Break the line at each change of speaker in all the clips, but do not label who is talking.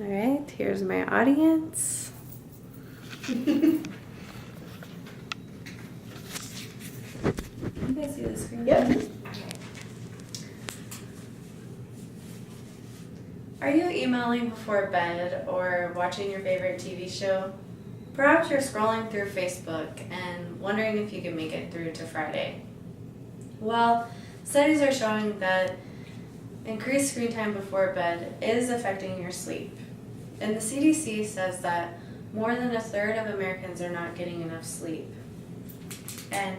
All right, here's my audience. You guys see the screen?
Yep.
Okay. Are you emailing before bed or watching your favorite TV show? Perhaps you're scrolling through Facebook and wondering if you can make it through to Friday. Well, studies are showing that increased screen time before bed is affecting your sleep. And the CDC says that more than a third of Americans are not getting enough sleep. And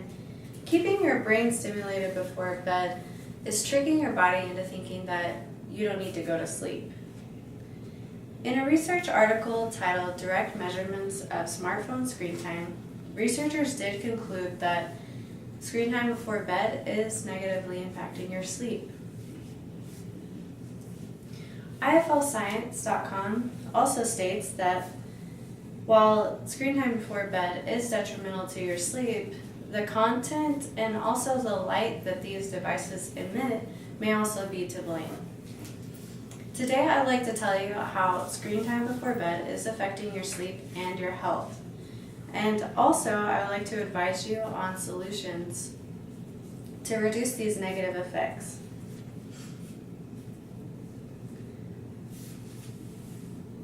keeping your brain stimulated before bed is tricking your body into thinking that you don't need to go to sleep. In a research article titled Direct Measurements of Smartphone Screen Time, researchers did conclude that screen time before bed is negatively impacting your sleep. IFLscience.com also states that while screen time before bed is detrimental to your sleep, the content and also the light that these devices emit may also be to blame. Today I'd like to tell you how screen time before bed is affecting your sleep and your health. And also I would like to advise you on solutions to reduce these negative effects.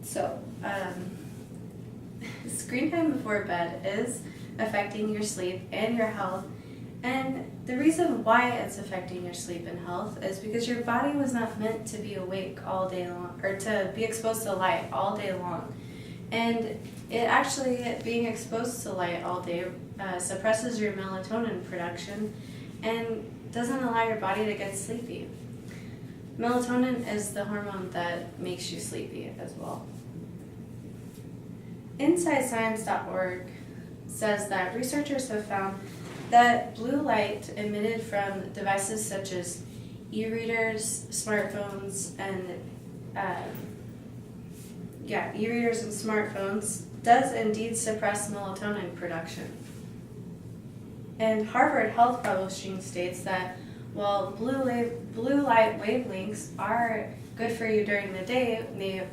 So, screen time before bed is affecting your sleep and your health, and the reason why it's affecting your sleep and health is because your body was not meant to be awake all day long, or to be exposed to light all day long. And it actually, being exposed to light all day suppresses your melatonin production and doesn't allow your body to get sleepy. Melatonin is the hormone that makes you sleepy as well. InsideScience.org says that researchers have found that blue light emitted from devices such as e-readers, smartphones, and e-readers and smartphones does indeed suppress melatonin production. And Harvard Health Publishing states that while blue light wavelengths are good for you during the day, they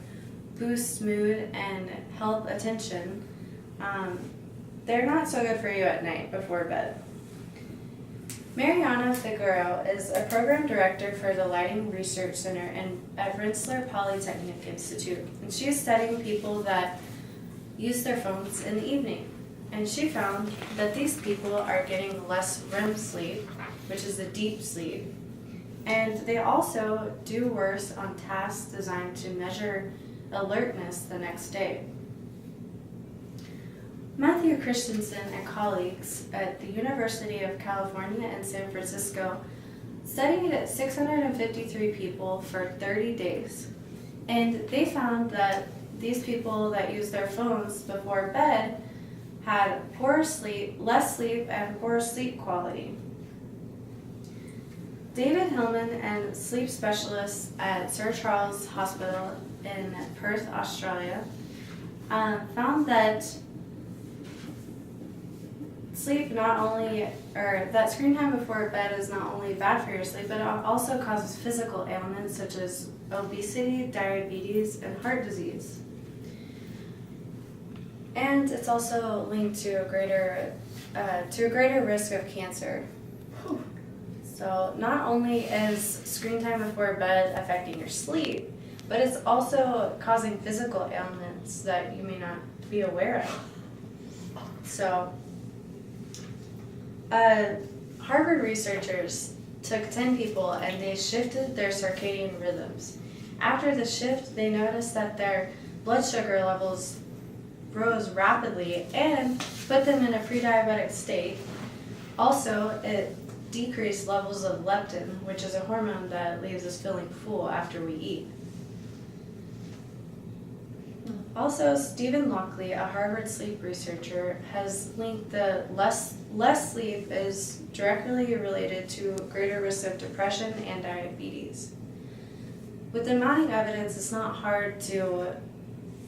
boost mood and help attention, they're not so good for you at night before bed. Mariana Figueroa is a program director for the Lighting Research Center at Rensselaer Polytechnic Institute, and she is studying people that use their phones in the evening. And she found that these people are getting less REM sleep, which is a deep sleep, and they also do worse on tasks designed to measure alertness the next day. Matthew Christensen and colleagues at the University of California in San Francisco studied 653 people for 30 days, and they found that these people that use their phones before bed had poor sleep, less sleep, and poor sleep quality. David Hillman and sleep specialists at Sir Charles Hospital in Perth, Australia, found that that screen time before bed is not only bad for your sleep, but it also causes physical ailments such as obesity, diabetes, and heart disease. And it's also linked to a greater risk of cancer. So not only is screen time before bed affecting your sleep, but it's also causing physical ailments that you may not be aware of. So, Harvard researchers took 10 people and they shifted their circadian rhythms. After the shift, they noticed that their blood sugar levels rose rapidly and put them in a pre-diabetic state. Also, it decreased levels of leptin, which is a hormone that leaves us feeling full after we eat. Also, Stephen Lockley, a Harvard sleep researcher, has linked the less sleep is directly related to greater risk of depression and diabetes. With the mounting evidence, it's not hard to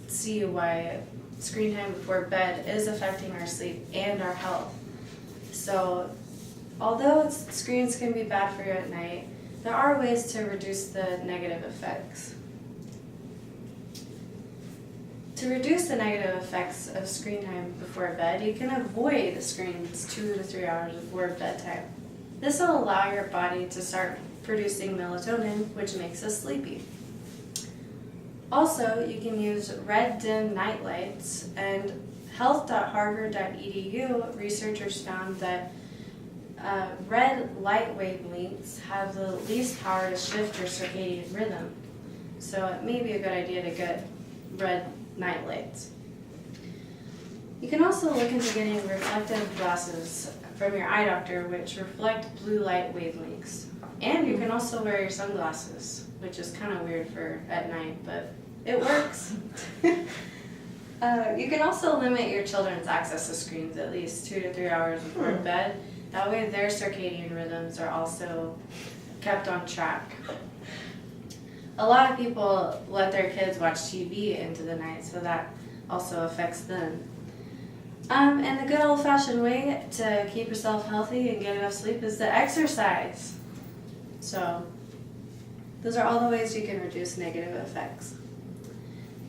see why screen time before bed is affecting our sleep and our health. So, although screens can be bad for you at night, there are ways to reduce the negative effects. To reduce the negative effects of screen time before bed, you can avoid screens 2 to 3 hours before bedtime. This will allow your body to start producing melatonin, which makes us sleepy. Also, you can use red dim night lights, and health.harvard.edu researchers found that red light wavelengths have the least power to shift your circadian rhythm. So it may be a good idea to get red night lights. You can also look into getting reflective glasses from your eye doctor, which reflect blue light wavelengths. And you can also wear your sunglasses, which is kind of weird for at night, but it works. You can also limit your children's access to screens at least 2 to 3 hours before bed. That way their circadian rhythms are also kept on track. A lot of people let their kids watch TV into the night, so that also affects them. And the good old-fashioned way to keep yourself healthy and get enough sleep is to exercise. So those are all the ways you can reduce negative effects.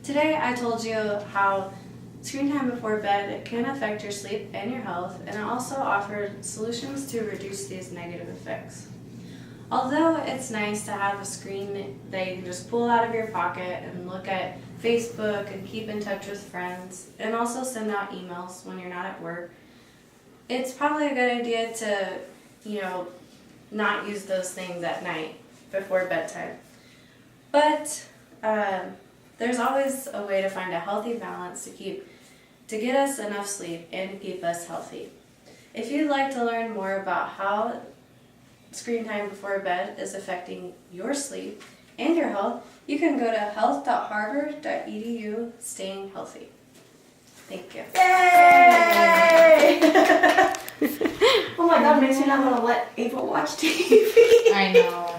Today I told you how screen time before bed can affect your sleep and your health, and I also offered solutions to reduce these negative effects. Although it's nice to have a screen that you can just pull out of your pocket and look at Facebook and keep in touch with friends, and also send out emails when you're not at work, it's probably a good idea to, not use those things at night before bedtime. But there's always a way to find a healthy balance to get us enough sleep and to keep us healthy. If you'd like to learn more about how screen time before bed is affecting your sleep and your health, you can go to health.harvard.edu, staying healthy. Thank you.
Yay! Oh my God, makes me not want to let Ava watch TV.
I know.